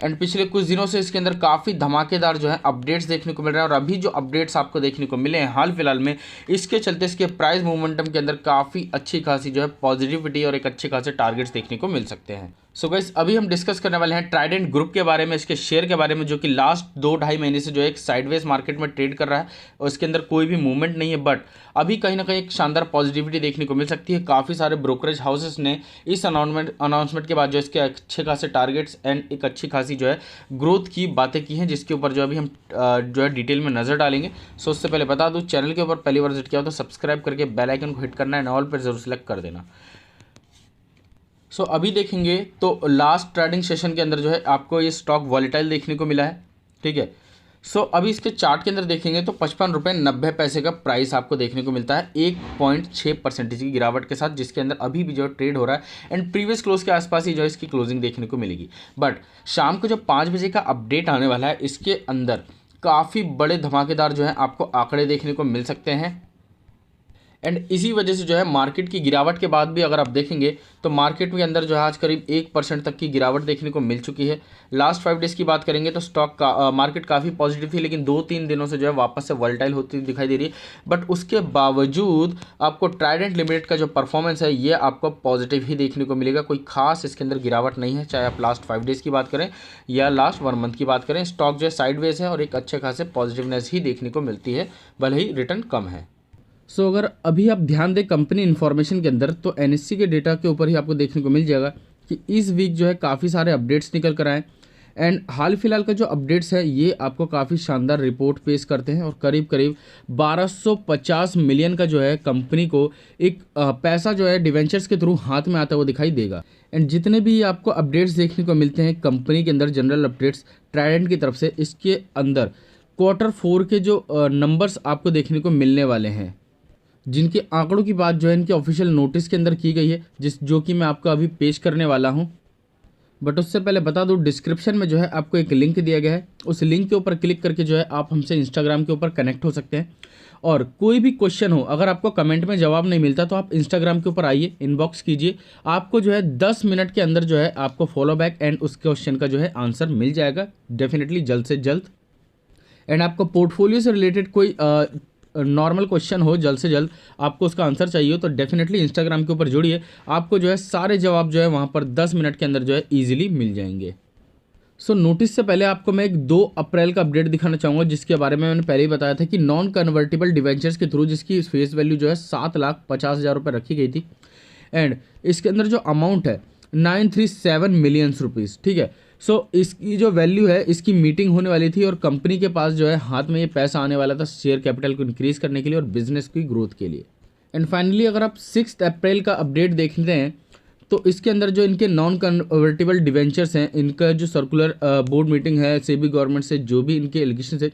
And पिछले कुछ दिनों से इसके अंदर काफ़ी धमाकेदार जो है अपडेट्स देखने को मिल रहा है, और अभी जो अपडेट्स आपको देखने को मिले हैं हाल फिलहाल में, इसके चलते इसके प्राइस मोमेंटम के अंदर काफ़ी अच्छी खासी जो है पॉजिटिविटी और एक अच्छे खासे टारगेट्स देखने को मिल सकते हैं। सो गाइस, अभी हम डिस्कस करने वाले हैं ट्राइडेंट ग्रुप के बारे में, इसके शेयर के बारे में, जो कि लास्ट 2-2.5 महीने से जो है एक साइडवेज मार्केट में ट्रेड कर रहा है और इसके अंदर कोई भी मूवमेंट नहीं है, बट अभी कहीं ना कहीं एक शानदार पॉजिटिविटी देखने को मिल सकती है। काफ़ी सारे ब्रोकरेज हाउसेस ने इस अनाउंसमेंट के बाद जो इसके अच्छे खासे टारगेट्स एंड एक अच्छी खासी जो है ग्रोथ की बातें की हैं, जिसके ऊपर जो अभी हम जो है डिटेल में नज़र डालेंगे। सो उससे पहले बता दूँ, चैनल के ऊपर पहली बार विजिट किया हो तो सब्सक्राइब करके बेल आइकन को हिट करना है, ऑल पर जरूर सेलेक्ट कर देना। सो अभी देखेंगे तो लास्ट ट्रेडिंग सेशन के अंदर जो है आपको ये स्टॉक वॉलेटाइल देखने को मिला है, ठीक है। सो अभी इसके चार्ट के अंदर देखेंगे तो 55 रुपये 90 पैसे का प्राइस आपको देखने को मिलता है 1.6% की गिरावट के साथ, जिसके अंदर अभी भी जो ट्रेड हो रहा है एंड प्रीवियस क्लोज के आसपास ही जो है इसकी क्लोजिंग देखने को मिलेगी। बट शाम को जो 5 बजे का अपडेट आने वाला है, इसके अंदर काफ़ी बड़े धमाकेदार जो है आपको आंकड़े देखने को मिल सकते हैं। एंड इसी वजह से जो है मार्केट की गिरावट के बाद भी अगर आप देखेंगे तो मार्केट के अंदर जो है आज करीब 1% तक की गिरावट देखने को मिल चुकी है। लास्ट 5 डेज़ की बात करेंगे तो स्टॉक का मार्केट काफ़ी पॉजिटिव थी, लेकिन 2-3 दिनों से जो है वापस से वॉलेटाइल होती दिखाई दे रही है। बट उसके बावजूद आपको ट्राइडेंट लिमिटेड का जो परफॉर्मेंस है ये आपको पॉजिटिव ही देखने को मिलेगा। कोई खास इसके अंदर गिरावट नहीं है, चाहे आप लास्ट 5 डेज़ की बात करें या लास्ट 1 मंथ की बात करें। स्टॉक जो है साइडवेज है और एक अच्छे खासे पॉजिटिवनेस ही देखने को मिलती है, भले ही रिटर्न कम है। सो अगर अभी आप ध्यान दें कंपनी इन्फॉर्मेशन के अंदर, तो एनएससी के डेटा के ऊपर ही आपको देखने को मिल जाएगा कि इस वीक जो है काफ़ी सारे अपडेट्स निकल कर आए। एंड हाल फिलहाल का जो अपडेट्स है ये आपको काफ़ी शानदार रिपोर्ट पेश करते हैं, और करीब करीब 1250 मिलियन का जो है कंपनी को एक पैसा जो है डिवेंचर्स के थ्रू हाथ में आता हुआ दिखाई देगा। एंड जितने भी आपको अपडेट्स देखने को मिलते हैं कंपनी के अंदर, जनरल अपडेट्स ट्राइडेंट की तरफ से, इसके अंदर Q4 के जो नंबर्स आपको देखने को मिलने वाले हैं, जिनके आंकड़ों की बात जो है इनके ऑफिशियल नोटिस के अंदर की गई है, जो कि मैं आपको अभी पेश करने वाला हूं। बट उससे पहले बता दूं, डिस्क्रिप्शन में जो है आपको एक लिंक दिया गया है, उस लिंक के ऊपर क्लिक करके जो है आप हमसे इंस्टाग्राम के ऊपर कनेक्ट हो सकते हैं। और कोई भी क्वेश्चन हो, अगर आपको कमेंट में जवाब नहीं मिलता तो आप इंस्टाग्राम के ऊपर आइए, इनबॉक्स कीजिए, आपको जो है 10 मिनट के अंदर जो है आपको फॉलो बैक एंड उस क्वेश्चन का जो है आंसर मिल जाएगा डेफिनेटली जल्द से जल्द। एंड आपको पोर्टफोलियो से रिलेटेड कोई नॉर्मल क्वेश्चन हो, जल्द से जल्द आपको उसका आंसर चाहिए हो, तो डेफिनेटली इंस्टाग्राम के ऊपर जुड़िए, आपको जो है सारे जवाब जो है वहाँ पर 10 मिनट के अंदर जो है ईजिली मिल जाएंगे। सो नोटिस से पहले आपको मैं एक 2 अप्रैल का अपडेट दिखाना चाहूँगा, जिसके बारे में मैंने पहले ही बताया था कि नॉन कन्वर्टेबल डिवेंचर्स के थ्रू जिसकी फेस वैल्यू जो है 7,50,000 रुपये रखी गई थी, एंड इसके अंदर जो अमाउंट है 937 मिलियन रुपीज़, ठीक है। सो इसकी जो वैल्यू है, इसकी मीटिंग होने वाली थी और कंपनी के पास जो है हाथ में ये पैसा आने वाला था शेयर कैपिटल को इंक्रीज़ करने के लिए और बिजनेस की ग्रोथ के लिए। एंड फाइनली अगर आप 6 अप्रैल का अपडेट देखते हैं तो इसके अंदर जो इनके नॉन कन्वर्टेबल डिवेंचर्स हैं, इनका जो सर्कुलर बोर्ड मीटिंग है सेबी गवर्नमेंट से, जो भी इनके एलिगेशन है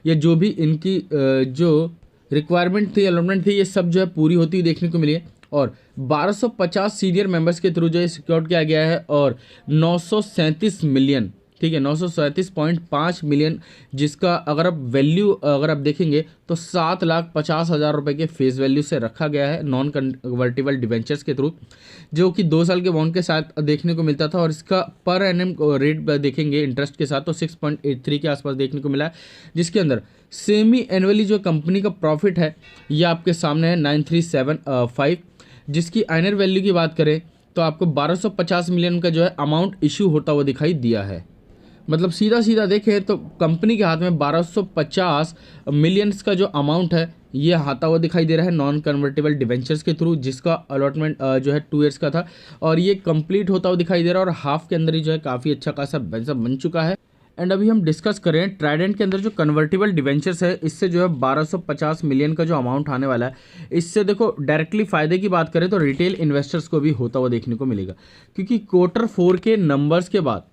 या जो भी इनकी जो रिक्वायरमेंट थी, अलॉटमेंट थी, ये सब जो है पूरी होती हुई देखने को मिली है। और 1250 सीनियर मेंबर्स के थ्रू जो है सिक्योर किया गया है, और 937 मिलियन, ठीक है, 937.5 मिलियन, जिसका अगर आप वैल्यू अगर आप देखेंगे तो 7,50,000 रुपये के फेस वैल्यू से रखा गया है नॉन कन्वर्टेबल डिवेंचर्स के थ्रू, जो कि 2 साल के बॉन्ड के साथ देखने को मिलता था। और इसका पर एनएम रेट देखेंगे इंटरेस्ट के साथ तो 6.83 के आसपास देखने को मिला है, जिसके अंदर सेमी एनुअली जो कंपनी का प्रॉफिट है ये आपके सामने है 9,375, जिसकी आइनर वैल्यू की बात करें तो आपको 1250 मिलियन का जो है अमाउंट इशू होता हुआ दिखाई दिया है। मतलब सीधा सीधा देखें तो कंपनी के हाथ में 1250 मिलियंस का जो अमाउंट है ये आता हुआ दिखाई दे रहा है नॉन कन्वर्टेबल डिवेंचर्स के थ्रू, जिसका अलॉटमेंट जो है 2 ईयर्स का था, और ये कंप्लीट होता हुआ दिखाई दे रहा है और हाफ के अंदर ही जो है काफ़ी अच्छा खासा बन चुका है। एंड अभी हम डिस्कस करें ट्राइडेंट के अंदर जो कन्वर्टेबल डिवेंचर्स है, इससे जो है 1250 मिलियन का जो अमाउंट आने वाला है, इससे देखो डायरेक्टली फ़ायदे की बात करें तो रिटेल इन्वेस्टर्स को भी होता हुआ देखने को मिलेगा, क्योंकि Q4 के नंबर्स के बाद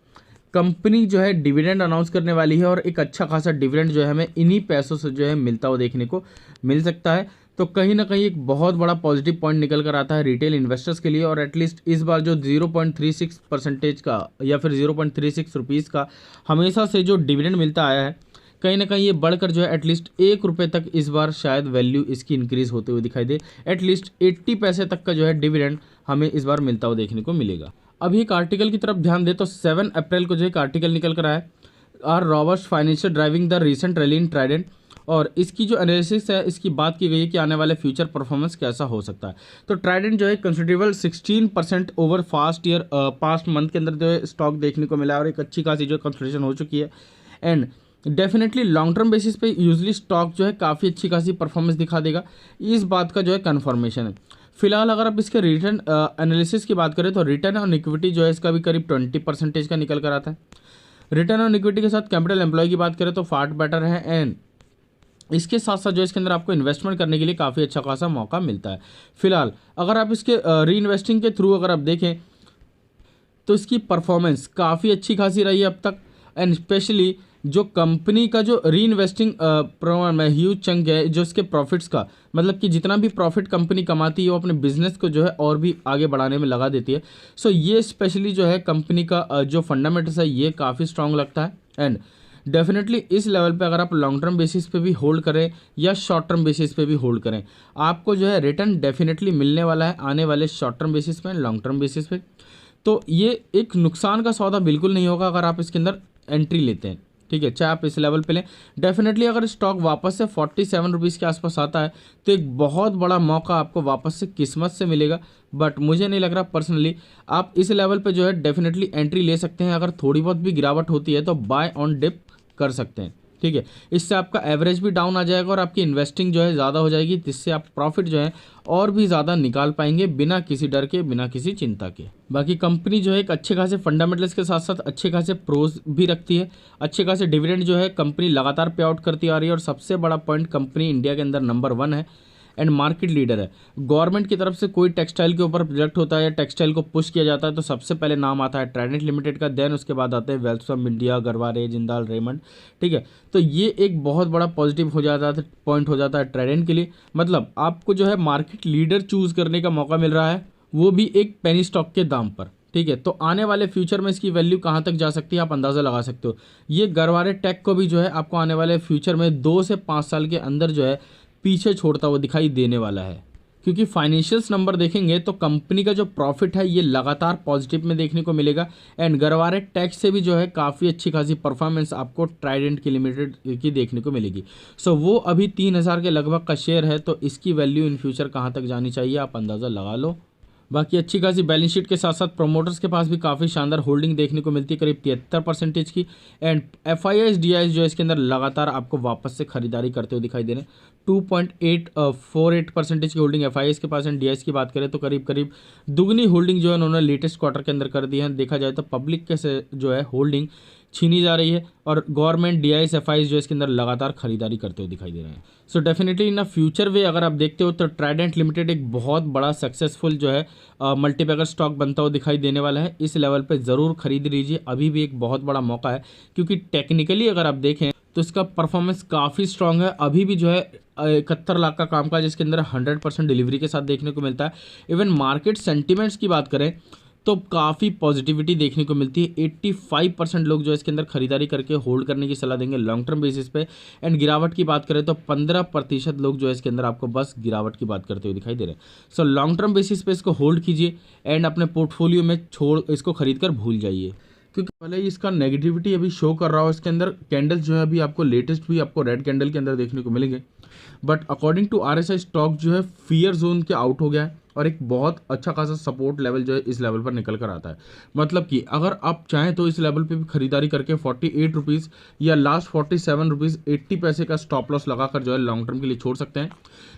कंपनी जो है डिविडेंड अनाउंस करने वाली है और एक अच्छा खासा डिविडेंड जो है हमें इन्हीं पैसों से जो है मिलता हुआ देखने को मिल सकता है। तो कहीं ना कहीं एक बहुत बड़ा पॉजिटिव पॉइंट निकल कर आता है रिटेल इन्वेस्टर्स के लिए, और एटलीस्ट इस बार जो 0.36% का या फिर 0.36 रुपीज़ का हमेशा से जो डिविडेंड मिलता आया है, कहीं ना कहीं ये बढ़कर जो है एटलीस्ट 1 रुपये तक इस बार शायद वैल्यू इसकी इंक्रीज़ होते हुए दिखाई दे। एटलीस्ट 80 पैसे तक का जो है डिविडेंड हमें इस बार मिलता हुआ देखने को मिलेगा। अभी एक आर्टिकल की तरफ ध्यान दे तो 7 अप्रैल को जो एक आर्टिकल निकल कर आया, are robust financial driving the recent rally in Trident, और इसकी जो एनालिसिस है इसकी बात की गई है कि आने वाले फ्यूचर परफॉर्मेंस कैसा हो सकता है। तो ट्राइडेंट जो है कंसिडरेबल 16% ओवर पास्ट मंथ के अंदर जो है स्टॉक देखने को मिला है और एक अच्छी खासी जो कंसोलिडेशन हो चुकी है। And definitely long term basis पे यूजली स्टॉक जो है काफ़ी अच्छी खासी परफॉर्मेंस दिखा देगा, इस बात का जो है कन्फर्मेशन है। फिलहाल अगर आप इसके रिटर्न एनालिसिस की बात करें तो रिटर्न ऑन इक्विटी जो है इसका भी करीब 20% का निकल कर आता है। रिटर्न ऑन इक्विटी के साथ कैपिटल एम्प्लॉय की बात करें तो फाट बेटर है, एंड इसके साथ साथ जो इसके अंदर आपको इन्वेस्टमेंट करने के लिए काफ़ी अच्छा खासा मौका मिलता है। फिलहाल अगर आप इसके री इन्वेस्टिंग के थ्रू अगर आप देखें तो इसकी परफॉर्मेंस काफ़ी अच्छी खासी रही है अब तक, एंड स्पेशली जो कंपनी का जो री इन्वेस्टिंग प्रोग्राम है ह्यूज चंक है जो इसके प्रॉफिट्स का, मतलब कि जितना भी प्रॉफिट कंपनी कमाती है वो अपने बिजनेस को जो है और भी आगे बढ़ाने में लगा देती है। सो ये स्पेशली जो है कंपनी का जो फंडामेंटल्स है ये काफ़ी स्ट्रांग लगता है। एंड डेफिनेटली इस लेवल पे अगर आप लॉन्ग टर्म बेसिस पे भी होल्ड करें या शॉर्ट टर्म बेसिस पे भी होल्ड करें, आपको जो है रिटर्न डेफिनेटली मिलने वाला है आने वाले शॉर्ट टर्म बेसिस पे, लॉन्ग टर्म बेसिस पे। तो ये एक नुकसान का सौदा बिल्कुल नहीं होगा अगर आप इसके अंदर एंट्री लेते हैं, ठीक है, चाहे आप इस लेवल पे लें। डेफिनेटली अगर स्टॉक वापस से 47 रुपीज़ के आसपास आता है तो एक बहुत बड़ा मौका आपको वापस से किस्मत से मिलेगा, बट मुझे नहीं लग रहा पर्सनली आप इस लेवल पे जो है डेफिनेटली एंट्री ले सकते हैं। अगर थोड़ी बहुत भी गिरावट होती है तो बाय ऑन डिप कर सकते हैं, ठीक है। इससे आपका एवरेज भी डाउन आ जाएगा और आपकी इन्वेस्टिंग जो है ज़्यादा हो जाएगी, जिससे आप प्रॉफिट जो है और भी ज़्यादा निकाल पाएंगे बिना किसी डर के, बिना किसी चिंता के। बाकी कंपनी जो है एक अच्छे खासे फंडामेंटल्स के साथ साथ अच्छे खासे प्रोज भी रखती है, अच्छे खासे डिविडेंड जो है कंपनी लगातार पे आउट करती आ रही है, और सबसे बड़ा पॉइंट कंपनी इंडिया के अंदर नंबर 1 है एंड मार्केट लीडर है। गवर्नमेंट की तरफ से कोई टेक्सटाइल के ऊपर प्रोजेक्ट होता है या टेक्सटाइल को पुश किया जाता है तो सबसे पहले नाम आता है ट्राइडेंट लिमिटेड का, देन उसके बाद आते हैं वेल्सकम इंडिया, गरवारे, जिंदाल, रेमंड, ठीक है। तो ये एक बहुत बड़ा पॉजिटिव हो जाता है, पॉइंट हो जाता है ट्राइडेंट के लिए। मतलब आपको जो है मार्केट लीडर चूज करने का मौका मिल रहा है, वो भी एक पेनी स्टॉक के दाम पर, ठीक है। तो आने वाले फ्यूचर में इसकी वैल्यू कहाँ तक जा सकती है आप अंदाज़ा लगा सकते हो। ये गरवारे टेक को भी जो है आपको आने वाले फ्यूचर में 2 से 5 साल के अंदर जो है पीछे छोड़ता हुआ दिखाई देने वाला है, क्योंकि फाइनेंशियल्स नंबर देखेंगे तो कंपनी का जो प्रॉफिट है ये लगातार पॉजिटिव में देखने को मिलेगा, एंड गरवारे टैक्स से भी जो है काफ़ी अच्छी खासी परफॉर्मेंस आपको ट्राइडेंट की लिमिटेड की देखने को मिलेगी। सो वो अभी 3000 के लगभग का शेयर है, तो इसकी वैल्यू इन फ्यूचर कहाँ तक जानी चाहिए आप अंदाज़ा लगा लो। बाकी अच्छी खासी बैलेंस शीट के साथ साथ प्रोमोटर्स के पास भी काफ़ी शानदार होल्डिंग देखने को मिलती है, करीब 73% की, एंड FIIs DIs जो है इसके अंदर लगातार आपको वापस से खरीदारी करते हुए दिखाई दे रहे हैं। 2.48% की होल्डिंग FIIs के पास, एंड DIs की बात करें तो करीब करीब दुगनी होल्डिंग जो है उन्होंने लेटेस्ट क्वार्टर के अंदर कर दी है। देखा जाए तो पब्लिक के से जो है होल्डिंग छीनी जा रही है और गवर्नमेंट DIs FIIs जो इसके अंदर लगातार खरीदारी करते हुए दिखाई दे रहे हैं। So definitely in a future वे अगर आप देखते हो तो ट्राइडेंट लिमिटेड एक बहुत बड़ा सक्सेसफुल जो है मल्टीबैगर स्टॉक बनता हुआ दिखाई देने वाला है। इस लेवल पे ज़रूर खरीद लीजिए, अभी भी एक बहुत बड़ा मौका है, क्योंकि टेक्निकली अगर आप देखें तो इसका परफॉर्मेंस काफ़ी स्ट्रांग है। अभी भी जो है 71 लाख का कामकाज जिसके अंदर 100% डिलीवरी के साथ देखने को मिलता है। इवन मार्केट सेंटिमेंट्स की बात करें तो काफ़ी पॉजिटिविटी देखने को मिलती है। 85% लोग जो इसके अंदर खरीदारी करके होल्ड करने की सलाह देंगे लॉन्ग टर्म बेसिस पे, एंड गिरावट की बात करें तो 15% लोग जो है इसके अंदर आपको बस गिरावट की बात करते हुए दिखाई दे रहे हैं। सो लॉन्ग टर्म बेसिस पे इसको होल्ड कीजिए एंड अपने पोर्टफोलियो में इसको खरीद कर भूल जाइए, क्योंकि भले ही इसका नेगेटिविटी अभी शो कर रहा हो, इसके अंदर कैंडल्स जो है अभी आपको लेटेस्ट भी आपको रेड कैंडल के अंदर देखने को मिलेंगे, but according to RSI stock जो है फियर जोन के आउट हो गया है और एक बहुत अच्छा खासा सपोर्ट लेवल जो है इस लेवल पर निकल कर आता है। मतलब कि अगर आप चाहें तो इस लेवल पे भी खरीदारी करके 48 रुपीज़ या लास्ट 47 रुपीज़ 80 पैसे का स्टॉप लॉस लगाकर जो है लॉन्ग टर्म के लिए छोड़ सकते हैं,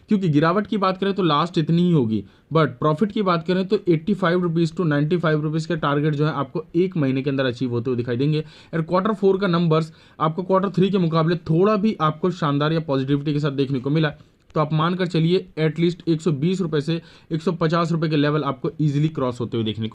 क्योंकि गिरावट की बात करें तो लास्ट इतनी ही होगी, बट प्रॉफिट की बात करें तो 85 रुपीज़ टू 95 रुपीज़ के टारगेट जो है आपको 1 महीने के अंदर अचीव होते हुए दिखाई देंगे। और Q4 का नंबर्स आपको Q3 के मुकाबले थोड़ा भी आपको शानदार या पॉजिटिविटी के साथ देखने को मिला, तो आप मानकर चलिए एटलीस्ट 120 रुपये से 150 रुपये के लेवल आपको इजीली क्रॉस होते हुए देखने को